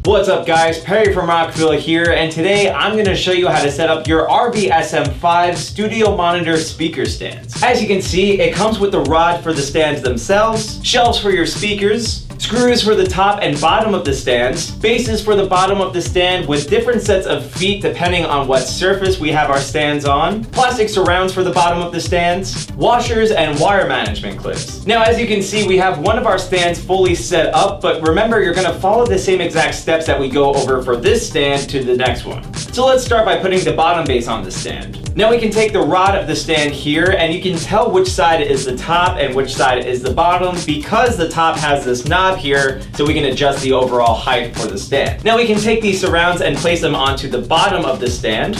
What's up guys, Perry from Rockville here, and today I'm going to show you how to set up your RVSM5 studio monitor speaker stands. As you can see, it comes with the rod for the stands themselves, shelves for your speakers, screws for the top and bottom of the stands, bases for the bottom of the stand with different sets of feet depending on what surface we have our stands on, plastic surrounds for the bottom of the stands, washers, and wire management clips. Now as you can see, we have one of our stands fully set up, but remember you're going to follow the same exact steps that we go over for this stand to the next one. So let's start by putting the bottom base on the stand. Now we can take the rod of the stand here and you can tell which side is the top and which side is the bottom because the top has this knob here so we can adjust the overall height for the stand. Now we can take these surrounds and place them onto the bottom of the stand.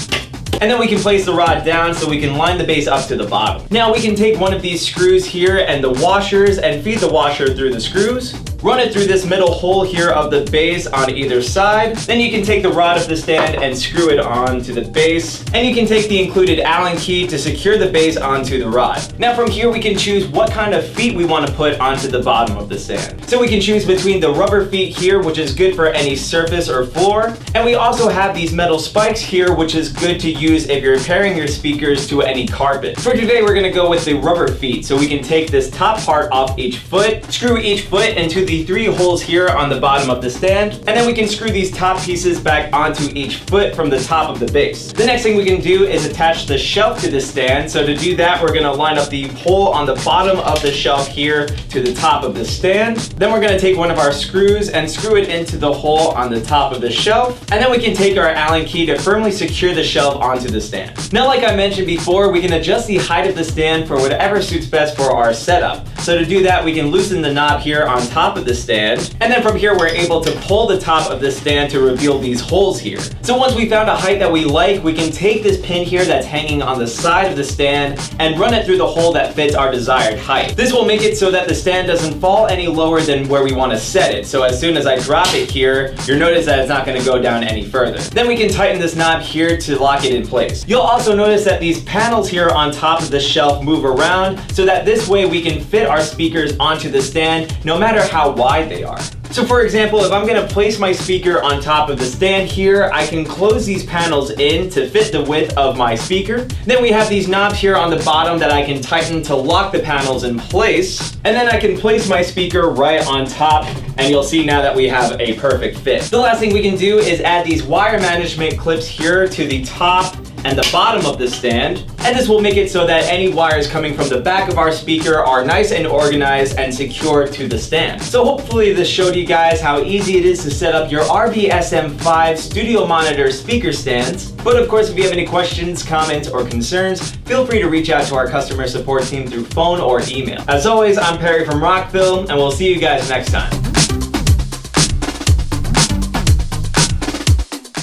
And then we can place the rod down so we can line the base up to the bottom. Now we can take one of these screws here and the washers and feed the washer through the screws. Run it through this middle hole here of the base on either side. Then you can take the rod of the stand and screw it onto the base. And you can take the included Allen key to secure the base onto the rod. Now from here we can choose what kind of feet we want to put onto the bottom of the stand. So we can choose between the rubber feet here, which is good for any surface or floor. And we also have these metal spikes here, which is good to use if you're pairing your speakers to any carpet. For today we're going to go with the rubber feet. So we can take this top part off each foot, screw each foot into the 3 holes here on the bottom of the stand, and then we can screw these top pieces back onto each foot from the top of the base. The next thing we can do is attach the shelf to the stand. So to do that, we're going to line up the hole on the bottom of the shelf here to the top of the stand. Then we're going to take one of our screws and screw it into the hole on the top of the shelf, and then we can take our Allen key to firmly secure the shelf onto the stand. Now like I mentioned before, we can adjust the height of the stand for whatever suits best for our setup. So to do that, we can loosen the knob here on top of the stand, and then from here we're able to pull the top of the stand to reveal these holes here. So once we found a height that we like, we can take this pin here that's hanging on the side of the stand and run it through the hole that fits our desired height. This will make it so that the stand doesn't fall any lower than where we want to set it. So as soon as I drop it here, you'll notice that it's not going to go down any further. Then we can tighten this knob here to lock it in place. You'll also notice that these panels here on top of the shelf move around so that this way we can fit our speakers onto the stand no matter how wide they are. So for example, if I'm going to place my speaker on top of the stand here, I can close these panels in to fit the width of my speaker. Then we have these knobs here on the bottom that I can tighten to lock the panels in place. And then I can place my speaker right on top, and you'll see now that we have a perfect fit. The last thing we can do is add these wire management clips here to the top and the bottom of the stand, and this will make it so that any wires coming from the back of our speaker are nice and organized and secure to the stand. So hopefully this showed you guys how easy it is to set up your RVSM5 studio monitor speaker stands. But of course, if you have any questions, comments, or concerns, feel free to reach out to our customer support team through phone or email. As always, I'm Perry from Rockville, and we'll see you guys next time.